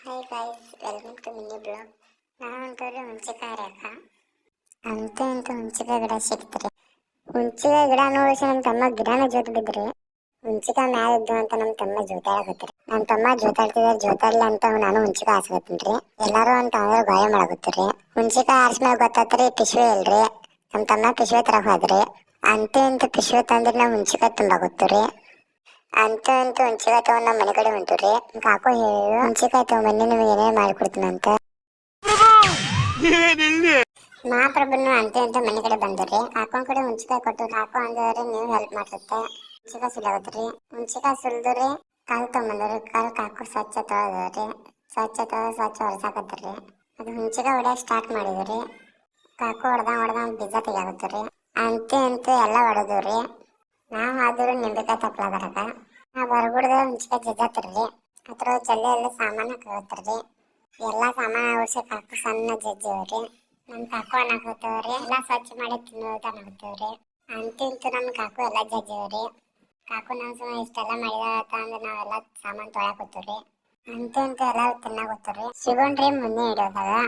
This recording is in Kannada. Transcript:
Hi guys, welcome to mini blog. ನಾವಂತವ್ರೆ ಹುಂಚಿಕಾಯಿ ರೇಖ ಅಂತೂ ಹುಂಚಿಕಾಯಿ ಗಿಡ ಸಿಕ್ತ್ರಿ. ಹುಂಚಿಕಾಯಿ ಗಿಡ ನೋಡಿಸಿ ನಮ್ಮ ತಮ್ಮ ಗಿಡನ ಜೋತ್ ಬಿದ್ರಿ. ಹುಂಚಿಕಾಯಿ ಮ್ಯಾಲ ಇದ್ದು ಅಂತ ನಮ್ಮ ತಮ್ಮ ಜೋತಾಡಕತ್ರಿ. ನಮ್ಮ ತಮ್ಮ ಜೋತಾಡ್ಲಿ ಅಂತ ನಾನು ಹುಂಚಿಕಾಯಿ ಹಾಸ್ಕತ್ತೀನ್ರಿ. ಎಲ್ಲಾರು ಅಂತ ಅಂದ್ರೆ ಗಾಯ ಮಾಡಕತ್ತೀರಿ. ಹುಂಚಿಕಾಯಿ ಆರ್ಸ್ಮ್ಯಾಗ ಗೊತ್ತಾತ್ರಿ ಪಿಶ್ವೆ ಇಲ್ರಿ. ನಮ್ಮ ತಮ್ಮ ಪಿಶ್ವೆ ತರಕ್ ಹೋದ್ರಿ. ಅಂತೂ ಪಿಶ್ವೆ ತಂದ್ರೆ ನಾವು ಹುಂಚಿಕಾಯಿ ತುಂಬಾಕತ್ತೀರಿ. ಅಂತೂ ಹುಂಚಿಕಾಯಿ ತಗೊಂಡ್ ನಮ್ಮ ಮನೆ ಕಡೆ ಹೊಂಟಿವ್ರಿ. ಕಾಕು ಹೇಳಿ ಹುಂಚಿಕಾಯಿ ತಗೊಂಡ್ಬನ್ನಿ, ನಿಮಗೆ ಏನೇನು ಮಾಡ್ಕೊಡ್ತೀನಂತ. ಮಹಾಪ್ರಭುನು ಅಂತೂ ಮನೆ ಕಡೆ ಬಂದ್ರಿ. ಕಾಕೊಂಡ್ ಕಡೆ ಹುಂಚಿಕಾಯಿ ಕೊಟ್ಟು ಕಾಕು ಅಂದವ್ರಿ ನೀವು ಹೆಲ್ಪ್ ಮಾಡ್ಸುತ್ತೆ. ಹುಂಚಿಕಾಯಿ ಸುಲಿಯಾಗತ್ರಿ. ಹುಂಚಿಕಾಯಿ ಸುಲ್ದ್ರಿ ಕಾಲು ತಗೊಂಬಂದ್ರಿ. ಕಾಕು ಸ್ವಚ್ಛ ತೊಳೆದ್ರಿ. ಸ್ವಚ್ಛ ಹೊರಸಾಕತ್ರಿ. ಅದು ಹುಂಚಿಕಾಯಿ ಹೊಡ್ಯಾಕ ಸ್ಟಾರ್ಟ್ ಮಾಡಿದ್ರಿ. ಕಾಕು ಹೊಡ್ದ ಬೀಜ ತೆಗಿಯಾಗತ್ರಿ. ಅಂತೂ ಎಲ್ಲ ಹೊಡೆದ್ರಿ. ನಾವು ಆದ್ರೂ ನಿಂಬೆಕಾಯಿ ತಪ್ಪಲಾದ್ರಾಗ ನಾವು ಹೊರಗುಡ್ದ ಹುಂಚಿಕಾಯಿ ಜಜ್ಜಾತಿರ್ರಿ. ಅದ್ರ ಜಲ್ಲೆ ಎಲ್ಲ ಸಾಮಾನು ಹಾಕತ್ರಿ. ಎಲ್ಲಾ ಸಾಮಾನು ಔಷಧ ಕಾಕು ಸಣ್ಣ ಜಜ್ಜವ್ರಿ. ನಮ್ ಕಾಕು ಅನ್ನಾಕತ್ತವ್ರಿ ಎಲ್ಲಾ ಸ್ವಚ್ಛ ಮಾಡಿ ತಿನ್ನೋದ ಅನ್ನಾಕತ್ತವ್ರಿ. ಅಂತೂ ನಮ್ ಕಾಕು ಎಲ್ಲಾ ಜಜ್ಜವ್ರಿ. ಕಾಕು ನಾವು ಇಷ್ಟೆಲ್ಲಾ ಮಾಡಿದಾತ ಅಂದ್ರೆ ನಾವೆಲ್ಲಾ ಸಾಮಾನು ತೊಳ್ಯಾಕತ್ತೀವ್ರಿ. ಅಂತೂ ಎಲ್ಲ ತಿನ್ನಾಕತ್ತೀವ್ರಿ. ಸಿಗೋಣ್ರಿ ಮುಂದೆ ಹಿಡಿಯೋದಾಗ.